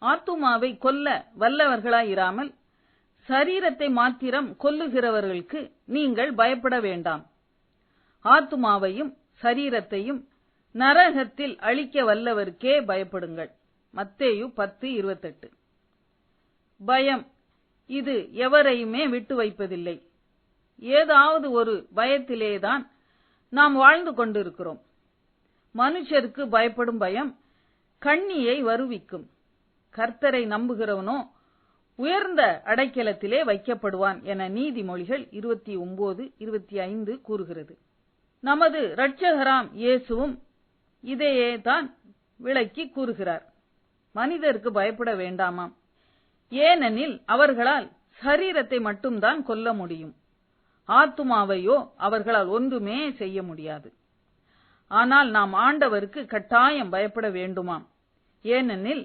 ஆத்துமாவை கொல்ல வல்லவர்களாயிராமல் சரீரத்தை மாத்திரம் கொல்லுகிறவர்களுக்கு நீங்கள் பயப்பட வேண்டாம். ஆத்துமாவையும் சரீரத்தையும் நரகத்தில் அழிக்க வல்லவருக்கே பயப்படுங்கள். மத்தேயு 10:28. பயம் இது எவரையுமே விட்டு வைப்பதில்லை. ஏதாவது ஒரு பயத்திலேதான் நாம் வாழ்ந்து கொண்டிருக்கிறோம். மனுஷருக்கு பயப்படும் பயம் கண்ணியை வருவிக்கும். கர்த்தரை நம்புகிறவனோ உயர்ந்த அடைக்கலத்திலே வைக்கப்படுவான் என நீதிமொழிகள் 29:25 கூறுகிறது. நமது இரட்சகராம் இயேசுவும் இதையே தான் விளக்கி கூறுகிறார். மனிதருக்கு பயப்பட வேண்டாமாம். ஏனெனில் அவர்களால் சரீரத்தை மட்டும்தான் கொல்ல முடியும். ஆத்துமாவையோ அவர்களால் ஒன்றுமே செய்ய முடியாது. ஆனால் நாம் ஆண்டவருக்கு கட்டாயம் பயப்பட வேண்டுமாம். ஏனெனில்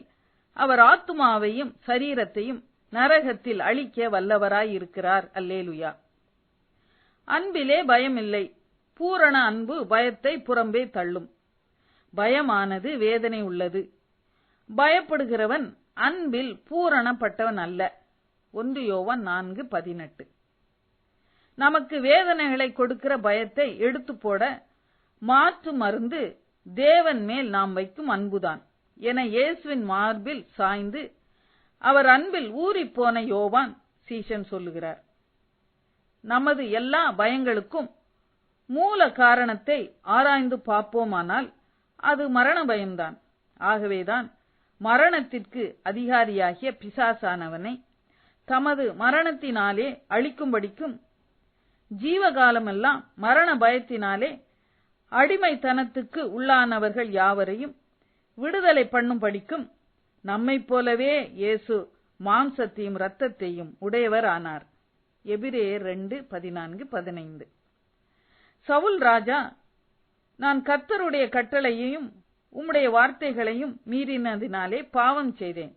அவர் ஆத்துமாவையும் சரீரத்தையும் நரகத்தில் அழிக்க வல்லவராயிருக்கிறார். அல்லேலுயா. அன்பிலே பயமில்லை. பூரண அன்பு பயத்தை புறம்பே தள்ளும். பயமானது வேதனை உள்ளது. பயப்படுகிறவன் அன்பில் பூரணப்பட்டவன் அல்ல. 1 யோவான் 4:18. நமக்கு வேதனைகளை கொடுக்கிற பயத்தை எடுத்து போட மாற்று மருந்து தேவன் மேல் நாம் வைக்கும் அன்புதான் என இயேசுவின் மார்பில் சாய்ந்து அவர் அன்பில் ஊறிப்போன யோவான் சீஷன் சொல்லுகிறார். நமது எல்லா பயங்களுக்கும் மூல காரணத்தை ஆராய்ந்து பார்ப்போமானால் அது மரண பயம்தான். ஆகவேதான் மரணத்திற்கு அதிகாரியாகிய பிசாசானவனை தமது மரணத்தினாலே அழிக்கும்படிக்கும் ஜீவகாலமெல்லாம் மரண பயத்தினாலே அடிமைத்தனத்துக்கு உள்ளானவர்கள் யாவரையும் விடுதலை பண்ணும்படிக்கும் நம்மை போலவே இயேசு மாம்சத்தையும் இரத்தத்தையும் உடையவர் ஆனார். எபிரேயர் 2:14-15. சவுல் ராஜா, நான் கர்த்தருடைய கட்டளையையும் உம்முடைய வார்த்தைகளையும் மீறினதினாலே பாவம் செய்தேன்.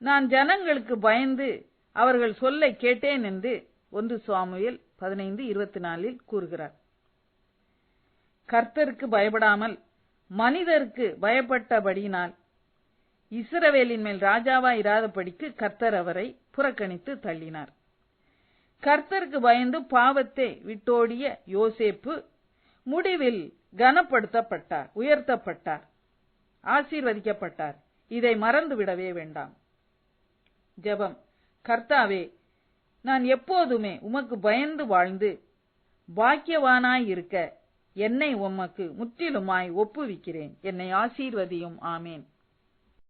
நான் ஜனங்களுக்கு பயந்து அவர்கள் சொல்லை கேட்டேன் என்று 1 சாமுவேல் 15:24 கூறுகிறார். கர்த்தருக்கு பயப்படாமல் மனிதருக்கு பயப்பட்டபடியினால் இஸ்ரவேலின் மேல் ராஜாவாய் இராதபடிக்கு கர்த்தர் அவரை புறக்கணித்து தள்ளினார். கர்த்தருக்கு பயந்து பாவத்தை விட்டோடிய யோசேப்பு முடிவில் கனப்படுத்தப்பட்டார், உயர்த்தப்பட்டார், ஆசீர்வதிக்கப்பட்டார். இதை மறந்துவிடவே வேண்டாம். ஜெபம். கர்த்தாவே, நான் எப்போதுமே உமக்கு பயந்து வாழ்ந்து பாக்கியவானாயிருக்க என்னை உமக்கு முற்றிலுமாய் ஒப்புவிக்கிறேன். என்னை ஆசீர்வதியும். ஆமேன்.